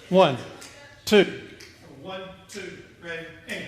1, 2. 1, 2, ready, and.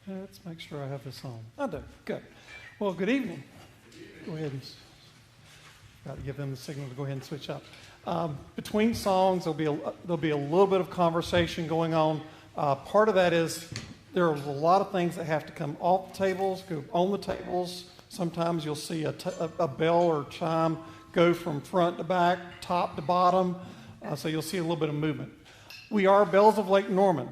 Let's make sure I have this on. I do. Good. Well, good evening. Go ahead and got to give them the signal to go ahead and switch up. Between songs, there'll be a little bit of conversation going on. Part of that is there are a lot of things that have to come off the tables, go on the tables. Sometimes you'll see a bell or chime go from front to back, top to bottom. So you'll see a little bit of movement. We are Bells of Lake Norman.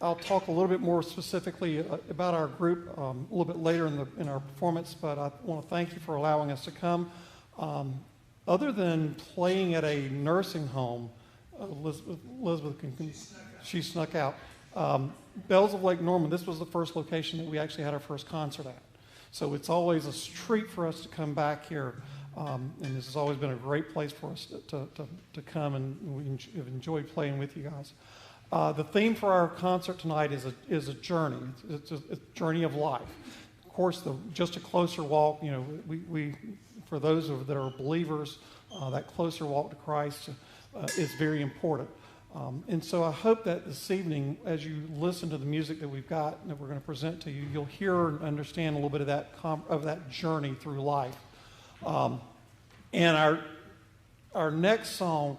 I'll talk a little bit more specifically about our group a little bit later in our performance, but I want to thank you for allowing us to come. Other than playing at a nursing home, Elizabeth she snuck out. Bells of Lake Norman, this was the first location that we actually had our first concert at. So it's always a treat for us to come back here. And this has always been a great place for us to come, and we've enjoyed playing with you guys. The theme for our concert tonight is a journey. It's a journey of life. Of course, just a closer walk. You know, we for those that are believers, that closer walk to Christ is very important. And so I hope that this evening, as you listen to the music that we've got and that we're going to present to you, you'll hear and understand a little bit of that journey through life. And our next song,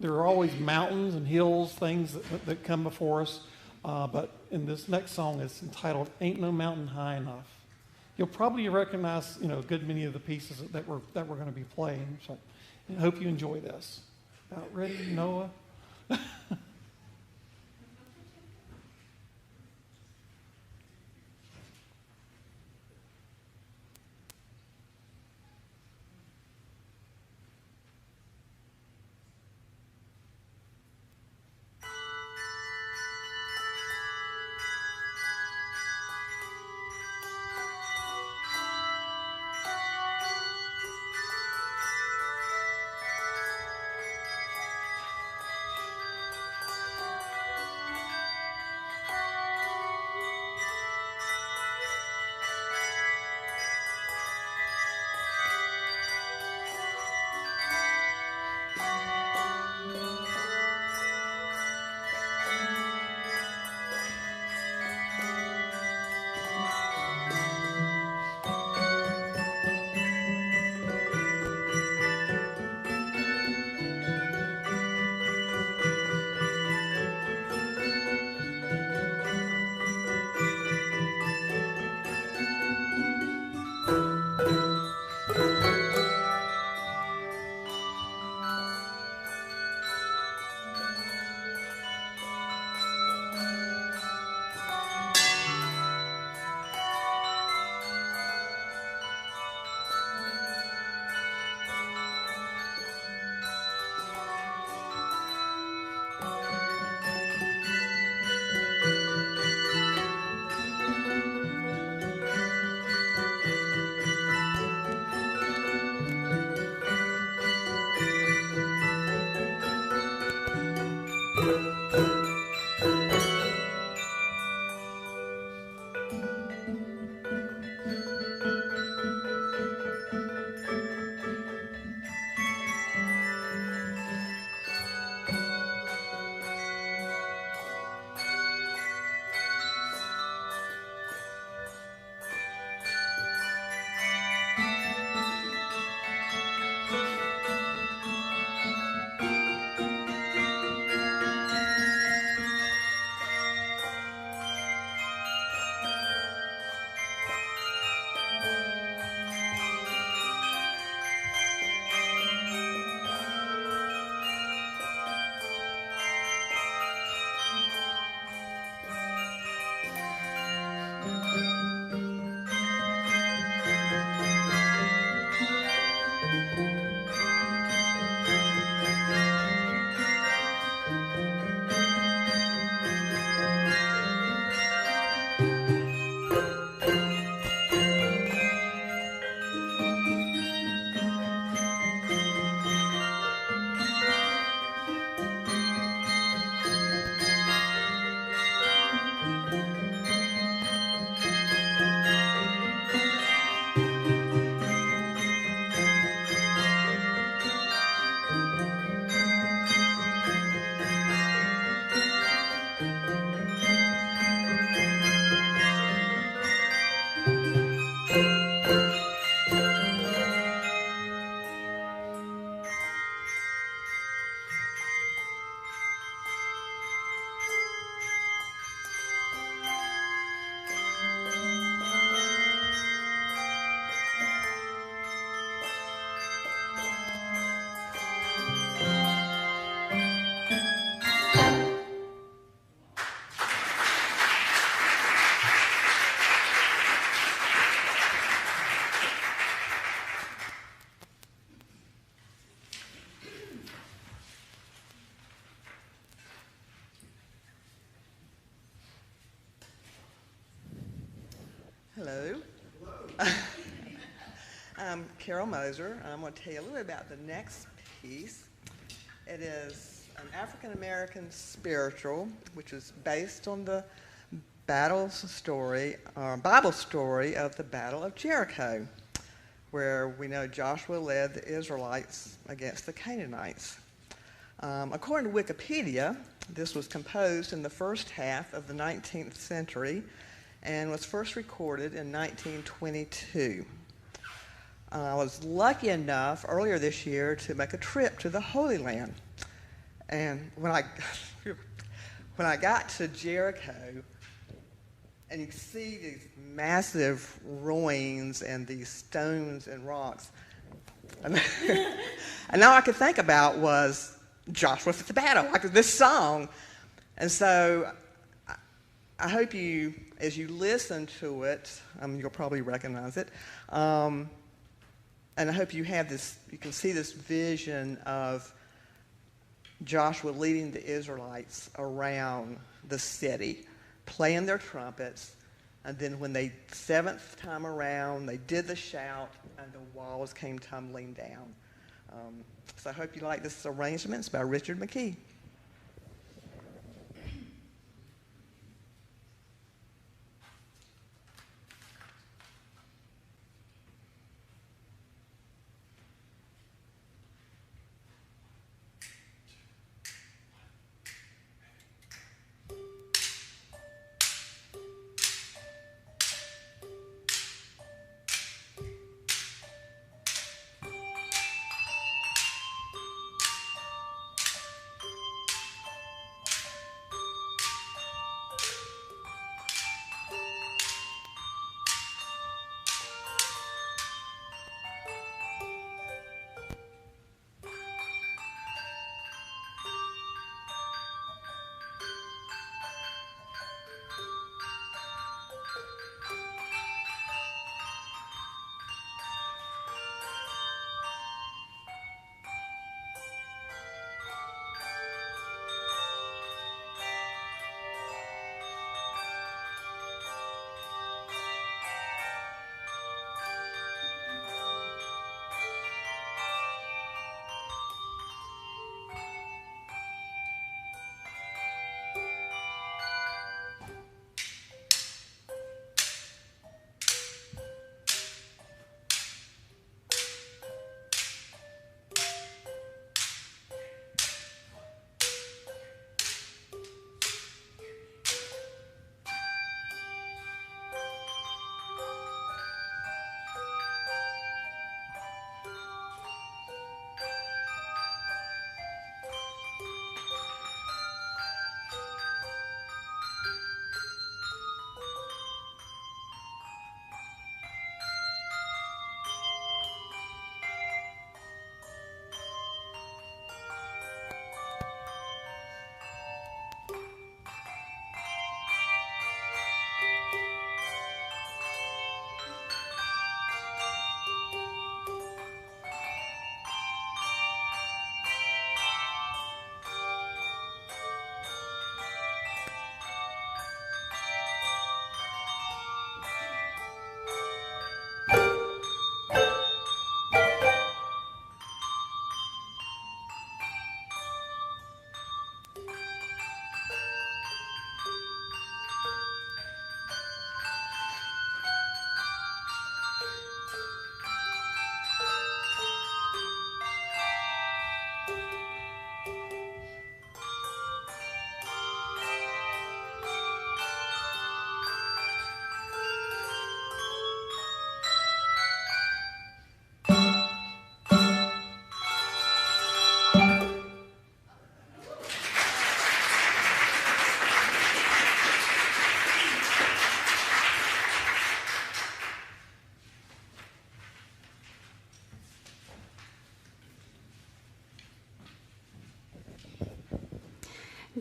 there are always mountains and hills, things that come before us. But in this next song, it's entitled "Ain't No Mountain High Enough." You'll probably recognize, a good many of the pieces that we're going to be playing. So I hope you enjoy this. About ready, Noah? Hello. Hello. I'm Carol Moser, and I'm going to tell you a little bit about the next piece. It is an African-American spiritual, which is based on the Bible story of the Battle of Jericho, where we know Joshua led the Israelites against the Canaanites. According to Wikipedia, this was composed in the first half of the 19th century and was first recorded in 1922. I was lucky enough earlier this year to make a trip to the Holy Land. And when I got to Jericho, and you see these massive ruins and these stones and rocks, and all I could think about was Joshua at the battle, like this song. And so I hope you, as you listen to it, you'll probably recognize it. And I hope you have this, you can see this vision of Joshua leading the Israelites around the city, playing their trumpets, and then when they, seventh time around, they did the shout, and the walls came tumbling down. So I hope you like this arrangement. It's by Richard McKee.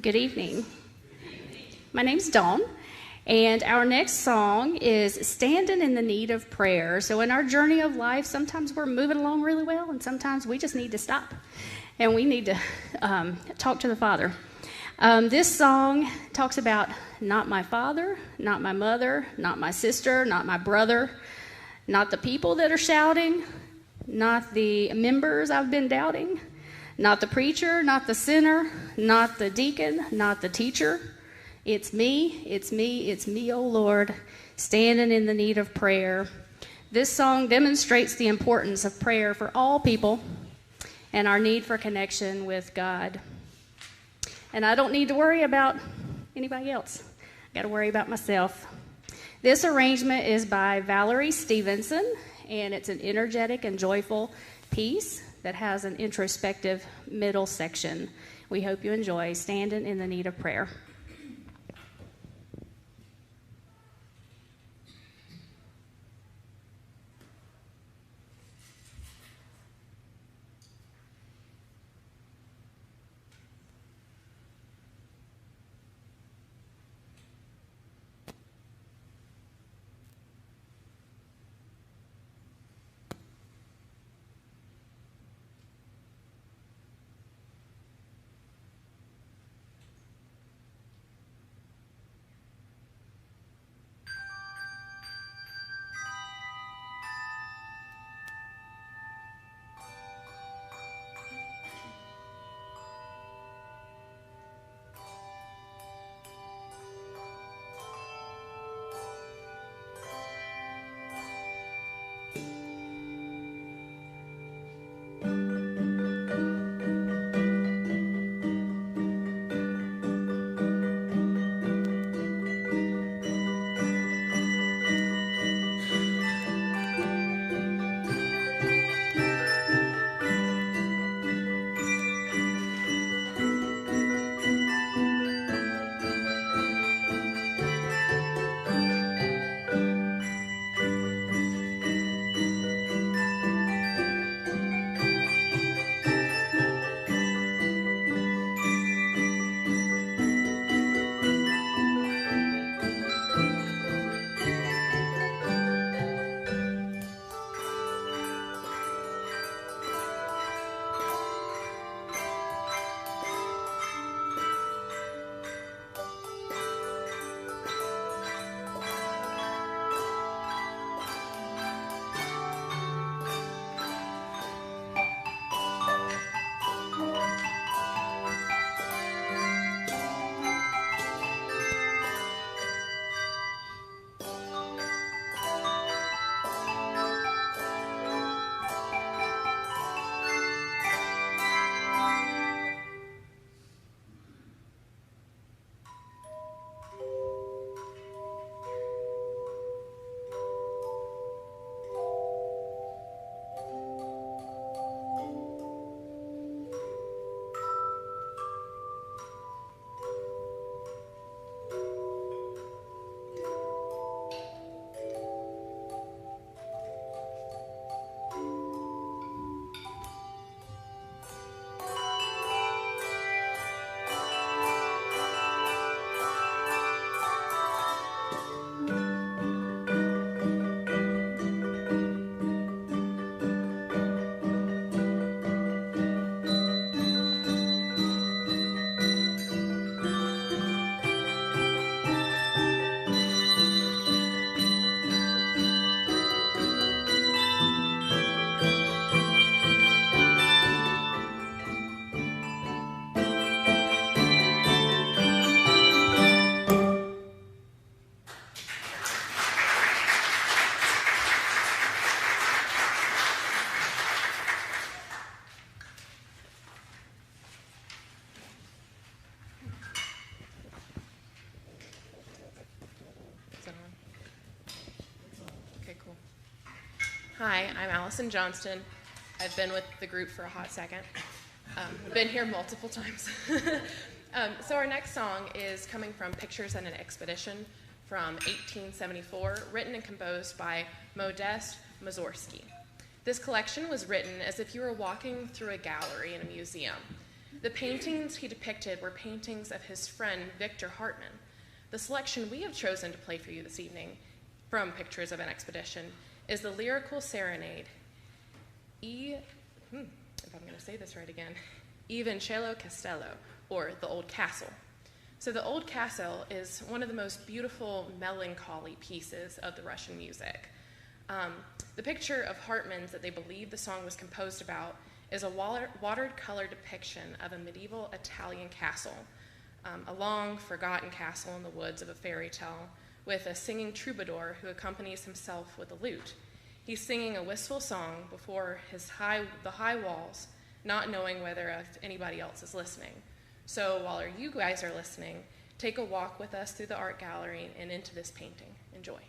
Good evening. My name's Dawn, and our next song is Standing in the Need of Prayer. So in our journey of life, sometimes we're moving along really well, and sometimes we just need to stop, and we need to talk to the Father. This song talks about not my father, not my mother, not my sister, not my brother, not the people that are shouting, not the members I've been doubting, not the preacher, not the sinner, not the deacon, not the teacher. It's me, it's me, it's me, oh Lord, standing in the need of prayer. This song demonstrates the importance of prayer for all people and our need for connection with God. And I don't need to worry about anybody else. I got to worry about myself. This arrangement is by Valerie Stevenson, and it's an energetic and joyful piece that has an introspective middle section. We hope you enjoy Standing in the Need of Prayer. Hi, I'm Allison Johnston. I've been with the group for a hot second. Been here multiple times. So our next song is coming from Pictures and an Expedition from 1874, written and composed by Modest Mussorgsky. This collection was written as if you were walking through a gallery in a museum. The paintings he depicted were paintings of his friend Victor Hartmann. The selection we have chosen to play for you this evening from Pictures of an Expedition is the lyrical serenade, if I'm going to say this right again, I Vincello Castello, or The Old Castle. So The Old Castle is one of the most beautiful, melancholy pieces of the Russian music. The picture of Hartmann's that they believe the song was composed about is a watered color depiction of a medieval Italian castle, a long forgotten castle in the woods of a fairy tale, with a singing troubadour who accompanies himself with a lute. He's singing a wistful song before the high walls not knowing whether anybody else is listening. So while you guys are listening, take a walk with us through the art gallery and into this painting. Enjoy.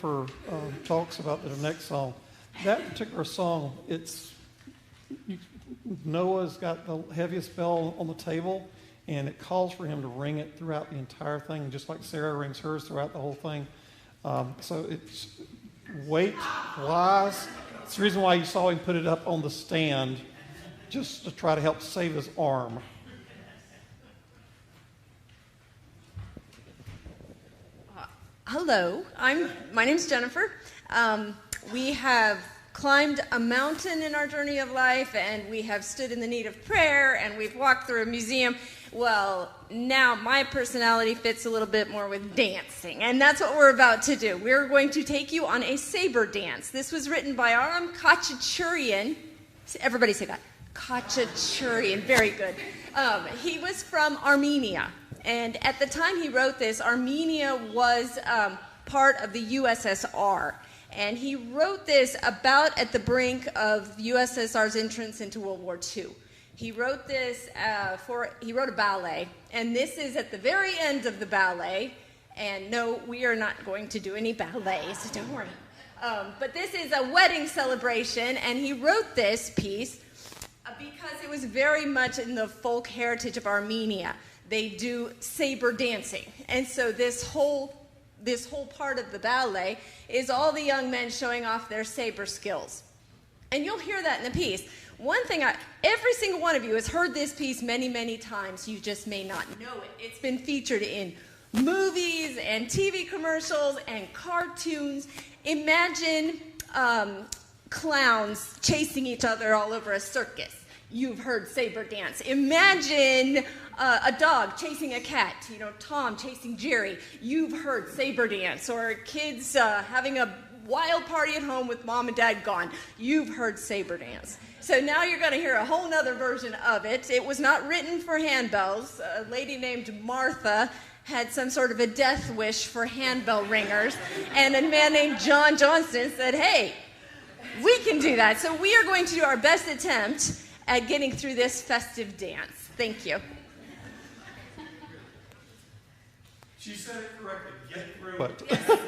Jennifer talks about the next song, that particular song, Noah's got the heaviest bell on the table, and it calls for him to ring it throughout the entire thing, just like Sarah rings hers throughout the whole thing. So it's weight-wise. It's the reason why you saw him put it up on the stand, just to try to help save his arm. Hello, my name's Jennifer. We have climbed a mountain in our journey of life, and we have stood in the need of prayer, and we've walked through a museum. Well, now my personality fits a little bit more with dancing, and that's what we're about to do. We're going to take you on a saber dance. This was written by Aram Khachaturian. Everybody say that. Khachaturian, very good. He was from Armenia. And at the time he wrote this, Armenia was part of the USSR. And he wrote this about at the brink of USSR's entrance into World War II. He wrote this he wrote a ballet. And this is at the very end of the ballet. And no, we are not going to do any ballets, don't worry. But this is a wedding celebration. And he wrote this piece because it was very much in the folk heritage of Armenia. They do saber dancing. And so this whole part of the ballet is all the young men showing off their saber skills. And you'll hear that in the piece. One thing, every single one of you has heard this piece many, many times. You just may not know it. It's been featured in movies and TV commercials and cartoons. Imagine clowns chasing each other all over a circus. You've heard saber dance. Imagine a dog chasing a cat, Tom chasing Jerry. You've heard saber dance. Or kids having a wild party at home with mom and dad gone. You've heard saber dance. So now you're going to hear a whole nother version of it. It was not written for handbells. A lady named Martha had some sort of a death wish for handbell ringers. And a man named John Johnston said, hey, we can do that. So we are going to do our best attempt at getting through this festive dance. Thank you. She said it correctly. Get through it. Yes.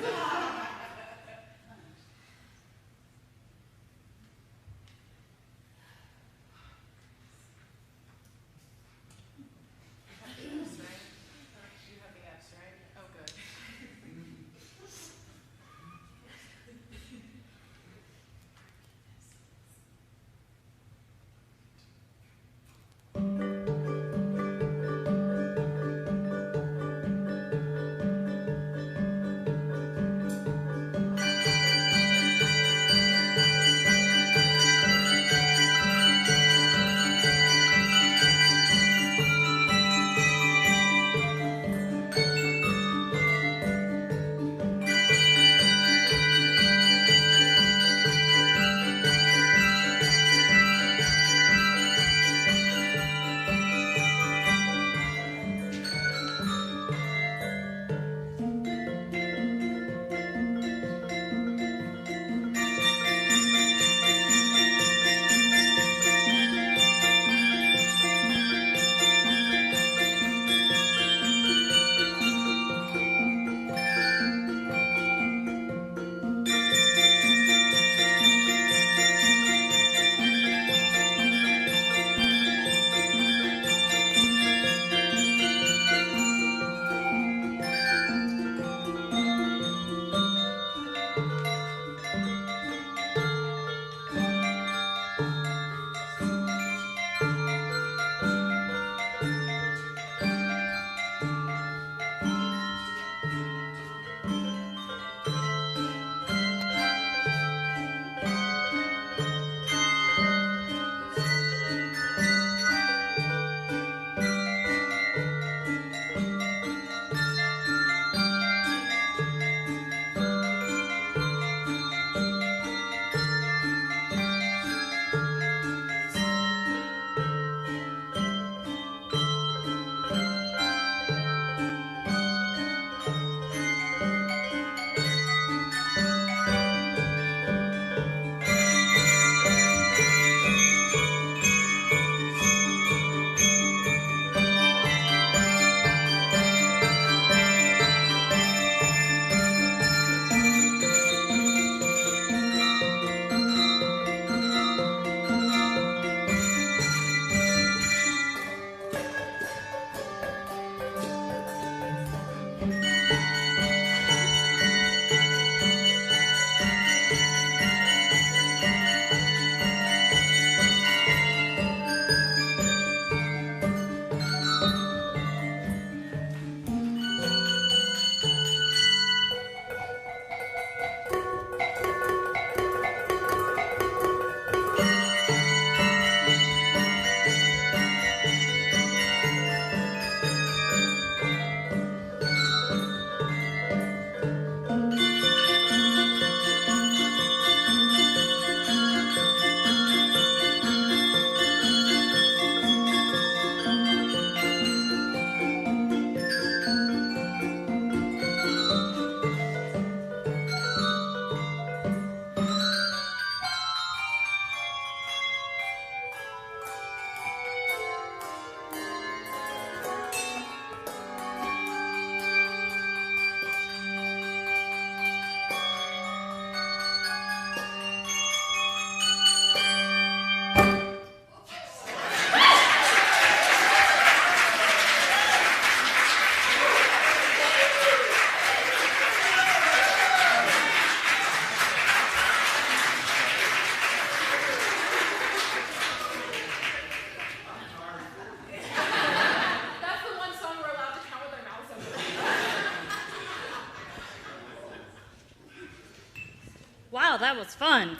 that was fun.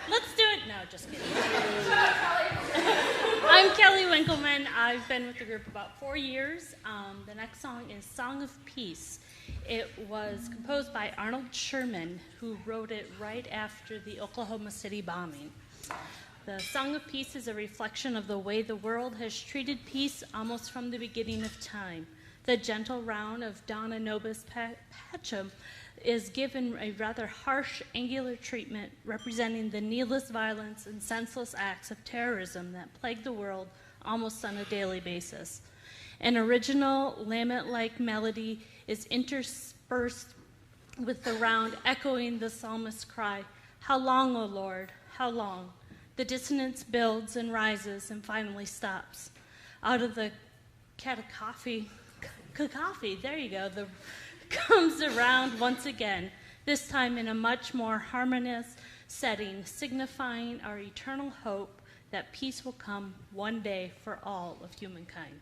Let's do it. No, just kidding. I'm Kelly Winkleman. I've been with the group about 4 years. The next song is Song of Peace. It was composed by Arnold Sherman, who wrote it right after the Oklahoma City bombing. The Song of Peace is a reflection of the way the world has treated peace almost from the beginning of time. The gentle round of Donna Nobis Patcham is given a rather harsh, angular treatment representing the needless violence and senseless acts of terrorism that plague the world almost on a daily basis. An original lament-like melody is interspersed with the round echoing the psalmist's cry, "How long, O Lord, how long?" The dissonance builds and rises and finally stops. Out of the cacophony, there you go, comes around once again, this time in a much more harmonious setting, signifying our eternal hope that peace will come one day for all of humankind.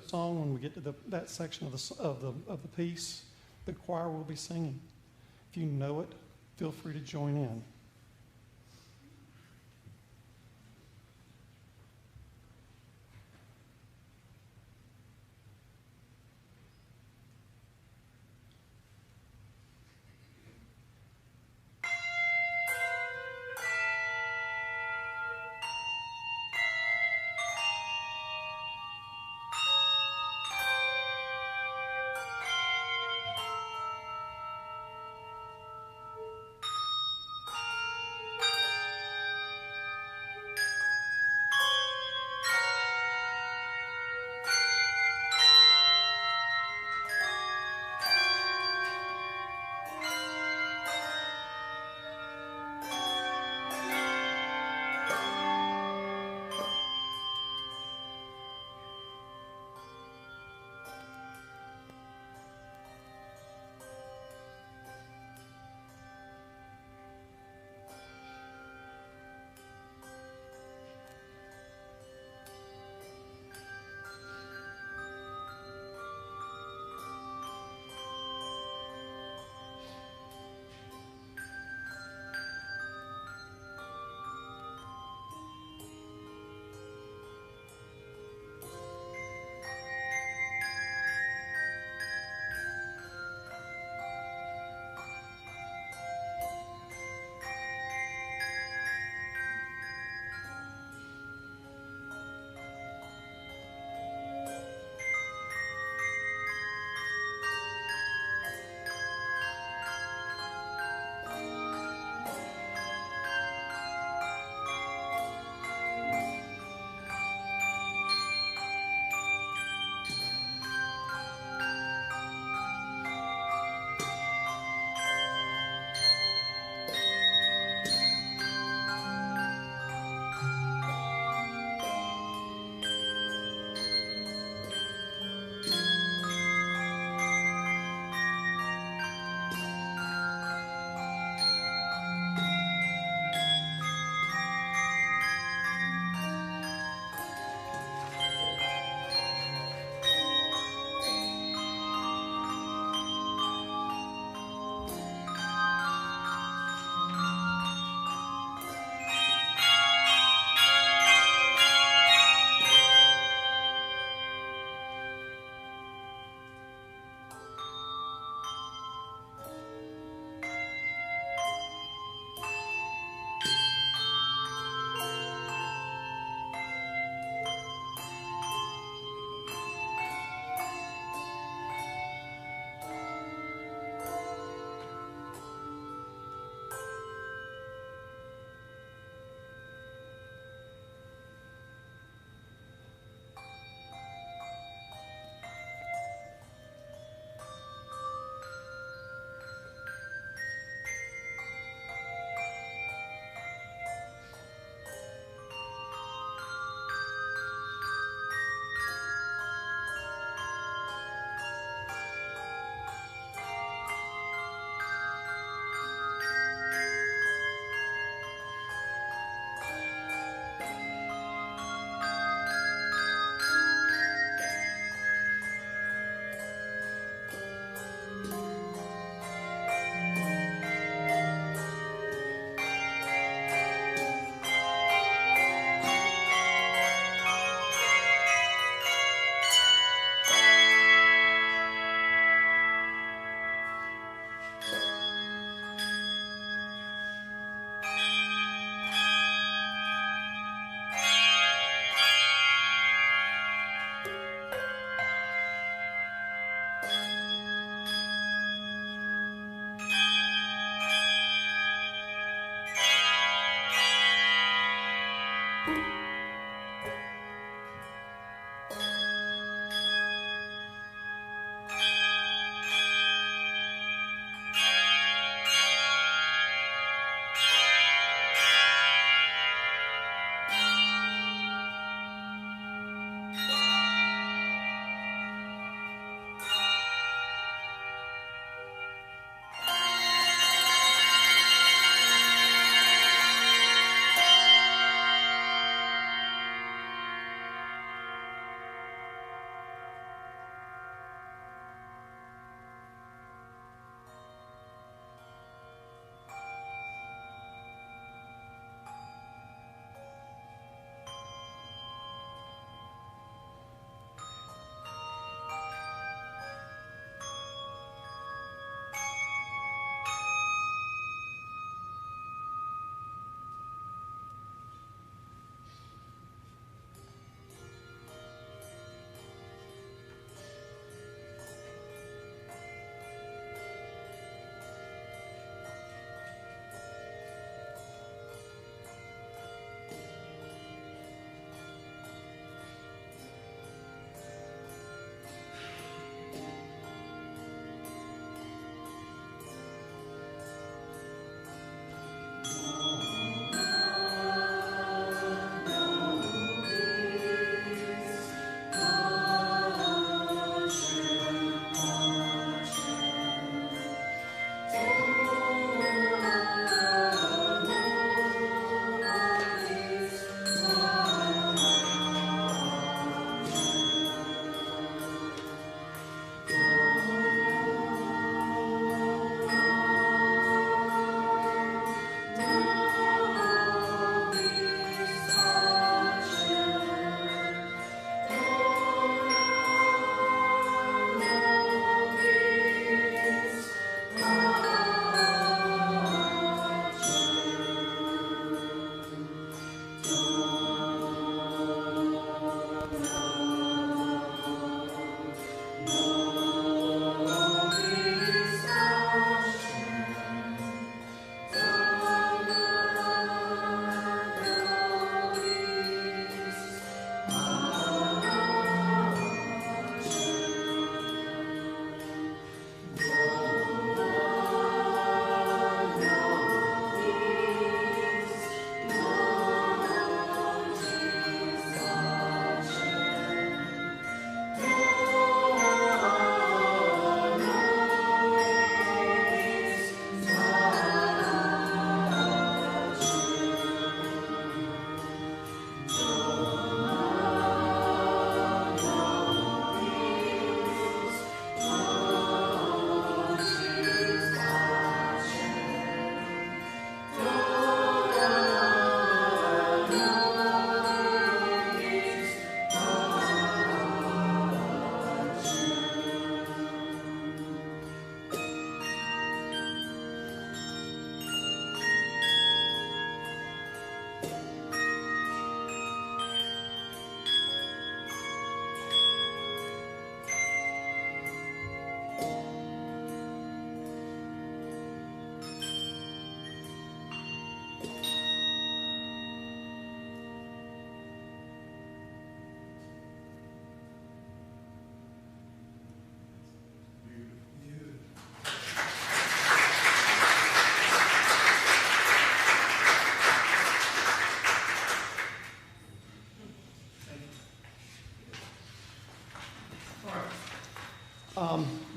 Song when we get to that section of the piece, the choir will be singing. If you know it, feel free to join in.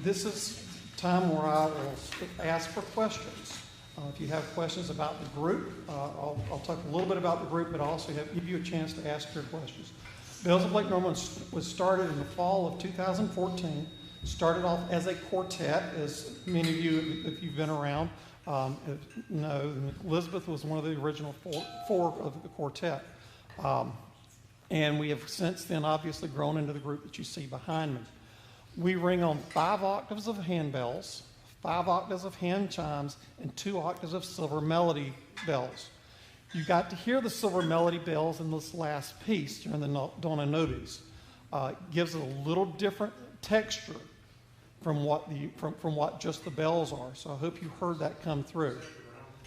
This is time where I will ask for questions. If you have questions about the group, I'll talk a little bit about the group, but also give you a chance to ask your questions. Bells of Lake Norman was started in the fall of 2014. Started off as a quartet, as many of you, if you've been around, know. Elizabeth was one of the original four of the quartet. And we have since then obviously grown into the group that you see behind me. We ring on 5 octaves of handbells, 5 octaves of hand chimes, and 2 octaves of silver melody bells. You got to hear the silver melody bells in this last piece during the Dona Nobis. It gives it a little different texture from what just the bells are. So I hope you heard that come through.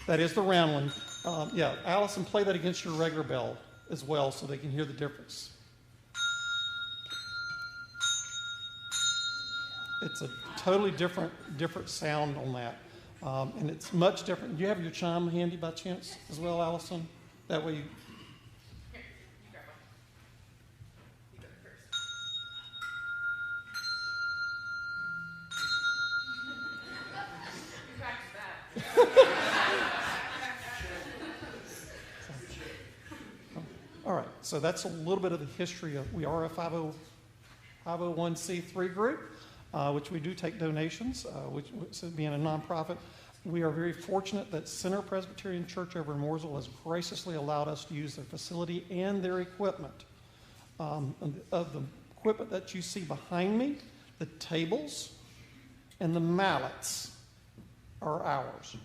That is the round one. Yeah, Allison, play that against your regular bell. as well so they can hear the difference. It's a totally different sound on that. And it's much different. Do you have your chime handy by chance as well, Allison? That way you... Here, you grab one. You go first. You practiced that. All right, so that's a little bit of the history of, we are a 501c3 group, which we do take donations, which being a nonprofit. We are very fortunate that Center Presbyterian Church over in Mooresville has graciously allowed us to use their facility and their equipment. Of the equipment that you see behind me, the tables and the mallets are ours.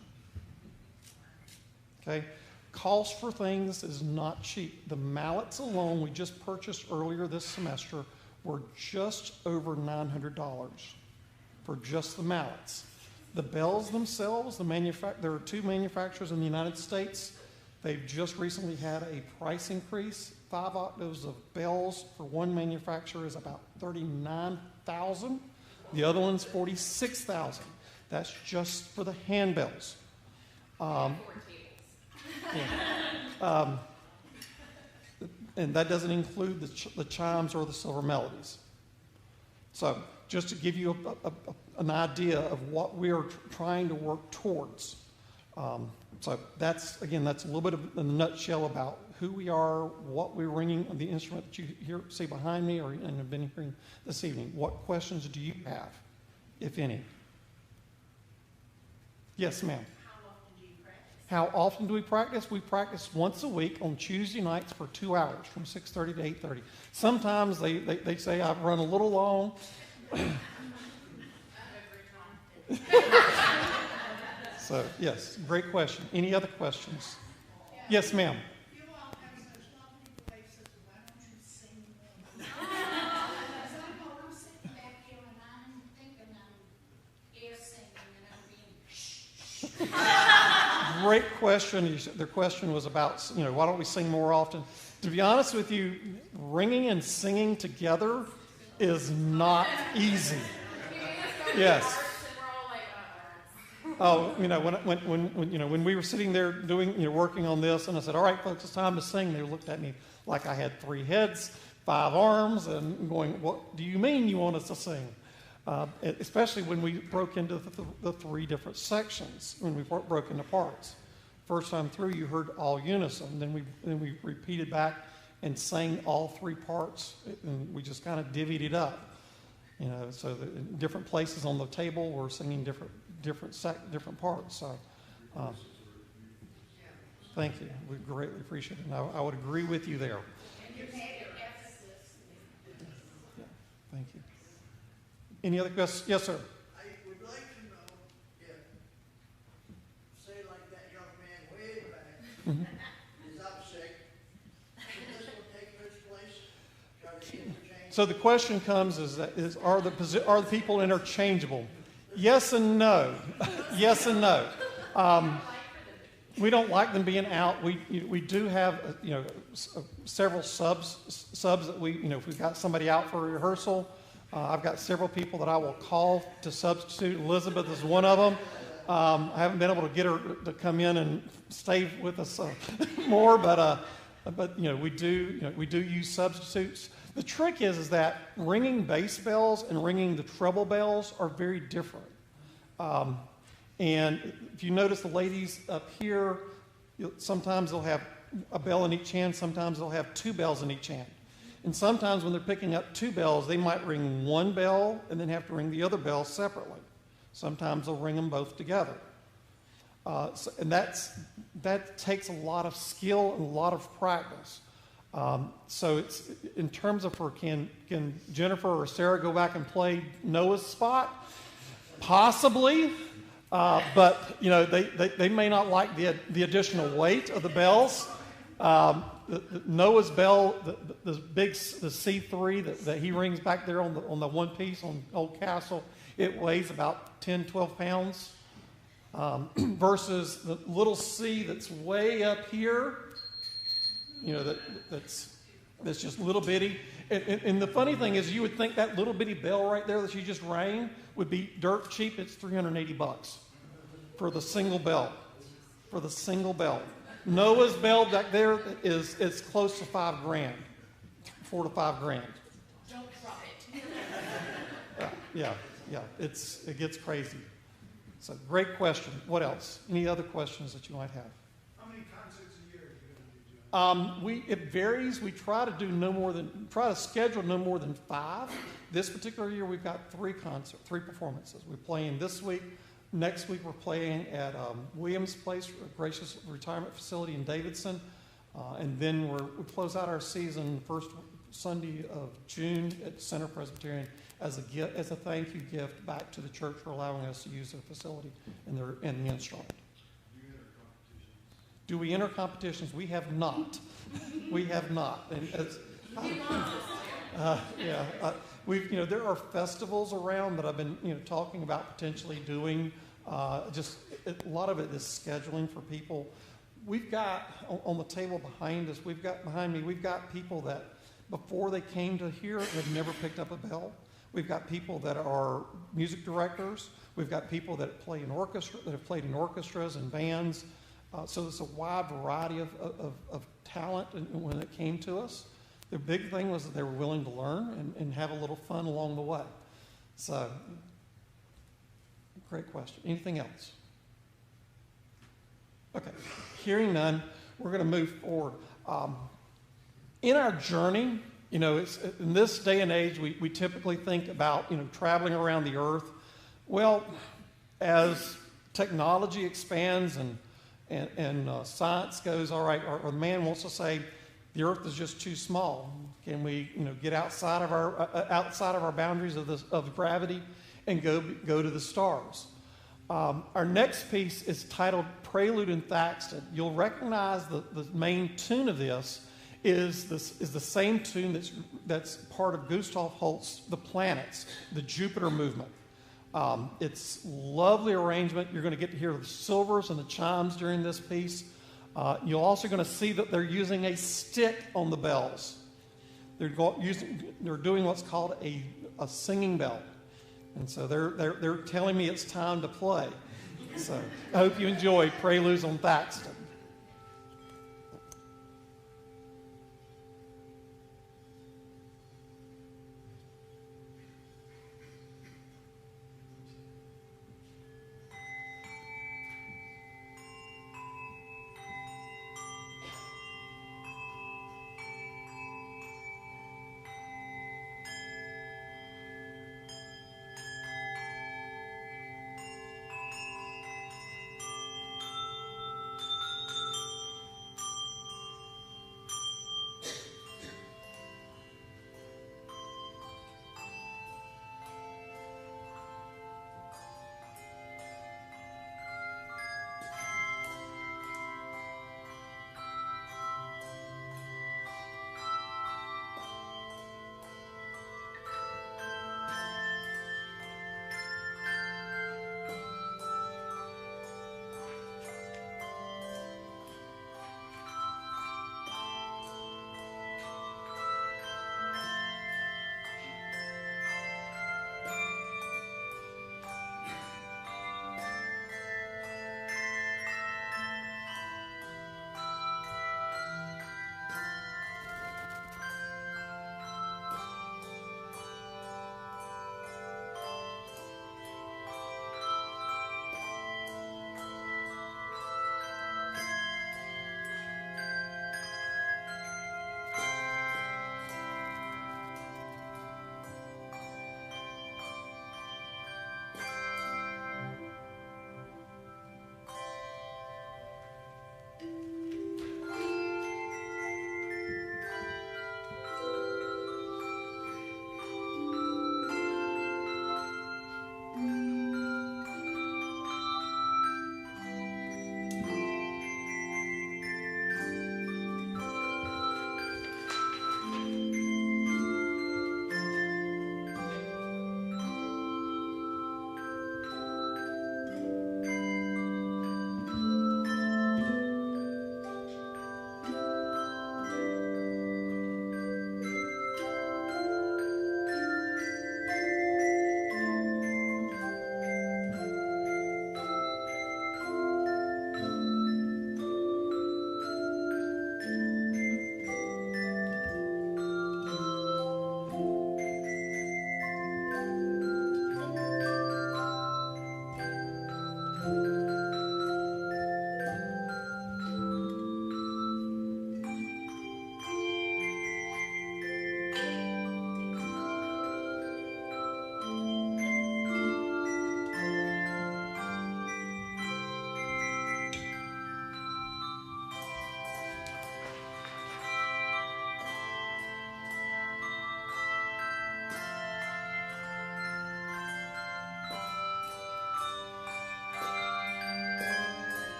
Okay? Cost for things is not cheap. The mallets alone we just purchased earlier this semester were just over $900 for just the mallets. The bells themselves, there are two manufacturers in the United States. They've just recently had a price increase. 5 octaves of bells for one manufacturer is about $39,000. The other one's $46,000. That's just for the handbells. And that doesn't include the chimes or the silver melodies. So just to give you an idea of what we are trying to work towards. So that's a little bit of a nutshell about who we are, what we're ringing, the instrument that you see behind me and have been hearing this evening. What questions do you have, if any? Yes, ma'am. How often do we practice? We practice once a week on Tuesday nights for 2 hours from 6:30 to 8:30. Sometimes they say I've run a little long. So, yes, great question. Any other questions? Yes, ma'am. You all have such lovely voices. Why don't you sing more? Because I'm sitting back here and I'm thinking I'm ear singing and I'm being Great question. Their question was about, why don't we sing more often? To be honest with you, ringing and singing together is not easy. Yes. Oh, when we were sitting there doing, working on this, and I said, "All right, folks, it's time to sing." They looked at me like I had 3 heads, 5 arms, and going, "What do you mean you want us to sing?" Especially when we broke into the 3 different sections, when we broke into parts. First time through, you heard all unison. Then we repeated back and sang all 3 parts, and we just kind of divvied it up. So in different places on the table, we're singing different parts. So, thank you. We greatly appreciate it. And I would agree with you there. Yeah, thank you. Any other questions? Yes, sir. I would like to know if, say, like that young man way back is up sick, this will take his place. Try to interchange. So the question comes: are the people interchangeable? Yes and no. Yes and no. We don't like them being out. We do have several subs that if we've got somebody out for a rehearsal. I've got several people that I will call to substitute. Elizabeth is one of them. I haven't been able to get her to come in and stay with us more, but we do use substitutes. The trick is that ringing bass bells and ringing the treble bells are very different. And if you notice the ladies up here, sometimes they'll have a bell in each hand. Sometimes they'll have 2 bells in each hand. And sometimes when they're picking up 2 bells, they might ring one bell and then have to ring the other bell separately. Sometimes they'll ring them both together. And that takes a lot of skill and a lot of practice. So it's in terms of can Jennifer or Sarah go back and play Noah's spot? Possibly. But they may not like the additional weight of the bells. Noah's bell, the C3 that he rings back there on the one piece on Old Castle, it weighs about 10, 12 pounds. Versus the little C that's way up here, you know, that's just little bitty. And the funny thing is, you would think that little bitty bell right there that you just rang would be dirt cheap. It's $380 for the single bell. For the single bell. Noah's bell back there is close to $5,000, $4 to $5,000. Don't drop it. Yeah. It gets crazy. So great question. What else? Any other questions that you might have? How many concerts a year are you going to be doing? It varies. We try to schedule no more than 5. This particular year, we've got 3 performances. We're playing this week. Next week, we're playing at Williams Place, a gracious retirement facility in Davidson. And then we close out our season the first Sunday of June at Center Presbyterian as a thank you gift back to the church for allowing us to use their facility and the instrument. Do we enter competitions? We have not. We have not. And there are festivals around that I've been talking about potentially doing. Just a lot of it is scheduling for people. We've got on the table behind us. We've got people that before they came to here had never picked up a bell. We've got people that are music directors. We've got people that play in orchestra, that have played in orchestras and bands. So there's a wide variety of talent when it came to us. The big thing was that they were willing to learn and have a little fun along the way. So, great question. Anything else? Okay. Hearing none, we're going to move forward. In our journey, in this day and age, we typically think about, traveling around the earth. Well, as technology expands and science goes, all right, or man wants to say the earth is just too small. Can we, get outside of our boundaries of gravity and go to the stars? Our next piece is titled Prelude in Thaxted. You'll recognize the main tune of this is the same tune that's part of Gustav Holst's The Planets, the Jupiter movement. It's lovely arrangement. You're going to get to hear the silvers and the chimes during this piece. You're also going to see that they're using a stick on the bells. They're doing what's called a singing bell. And so they're telling me it's time to play. So I hope you enjoy Preludes on Thaxted.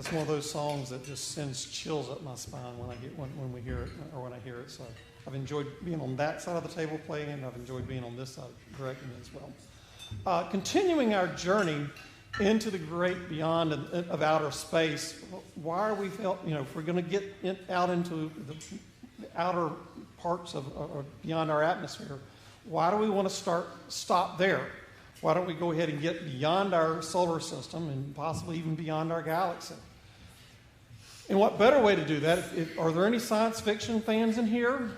It's one of those songs that just sends chills up my spine when we hear it, or when I hear it. So I've enjoyed being on that side of the table playing it, and I've enjoyed being on this side directing it as well. Continuing our journey into the great beyond of outer space, why are we if we're going to get out into the outer parts of or beyond our atmosphere, why do we want to stop there? Why don't we go ahead and get beyond our solar system and possibly even beyond our galaxy? And what better way to do that? Are there any science fiction fans in here?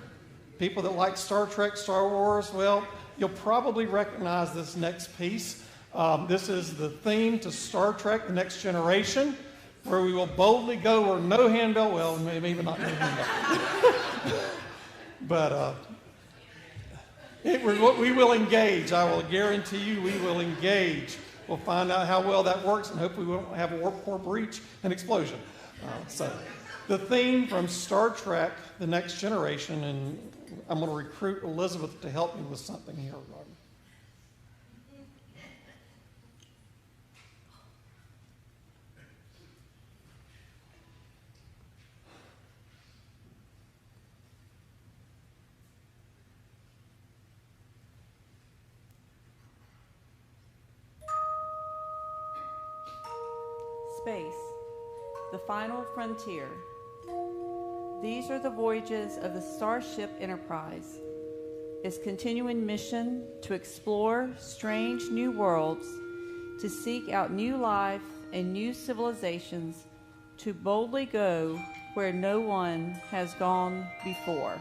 People that like Star Trek, Star Wars? Well, you'll probably recognize this next piece. This is the theme to Star Trek: The Next Generation, where we will boldly go where no handbell, well, maybe not no handbell. But we will engage. I will guarantee you we will engage. We'll find out how well that works, and hopefully we won't have a warp core breach and explosion. So the theme from Star Trek, The Next Generation, and I'm going to recruit Elizabeth to help me with something here, Robert. Space, the final frontier. These are the voyages of the Starship Enterprise, its continuing mission to explore strange new worlds, to seek out new life and new civilizations, to boldly go where no one has gone before.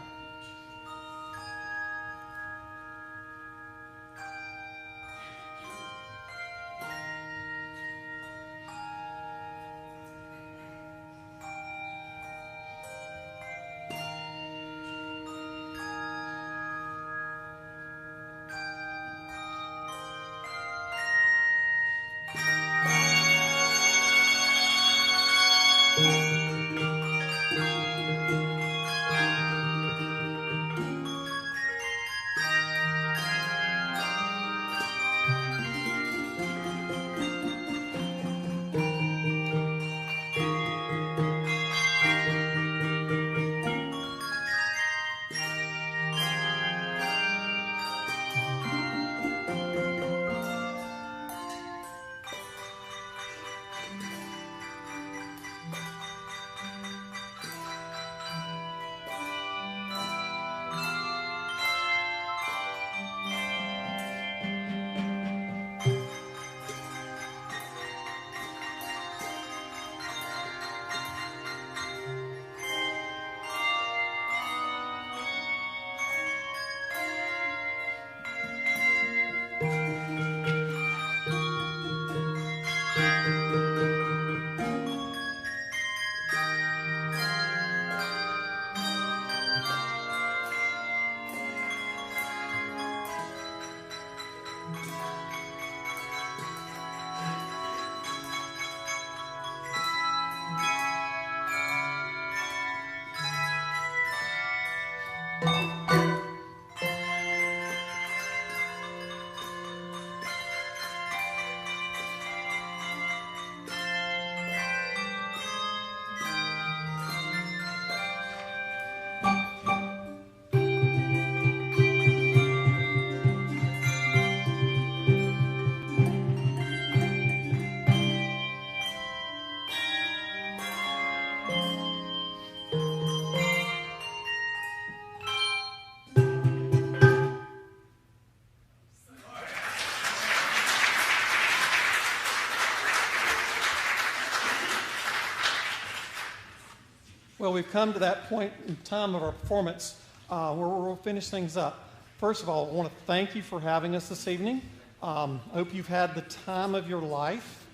Well, we've come to that point in time of our performance where we'll finish things up. First of all, I want to thank you for having us this evening. I hope you've had the time of your life.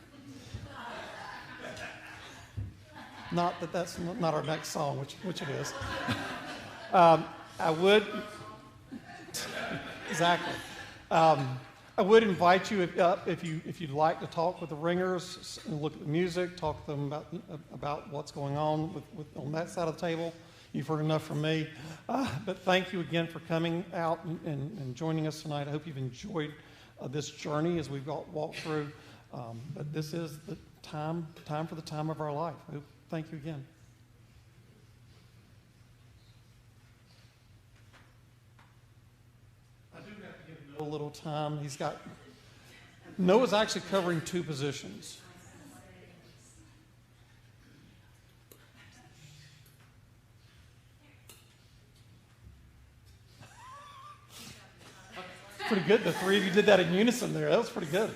Not that that's not our next song, which it is. I would exactly. I would invite you if you'd like to talk with the ringers and look at the music, talk to them about what's going on on that side of the table. You've heard enough from me, but thank you again for coming out and joining us tonight. I hope you've enjoyed this journey as we've walked through. But this is the time for the time of our life. Thank you again. I do have to give Noah a little time. Noah's actually covering 2 positions. Pretty good. The 3 of you did that in unison there. That was pretty good.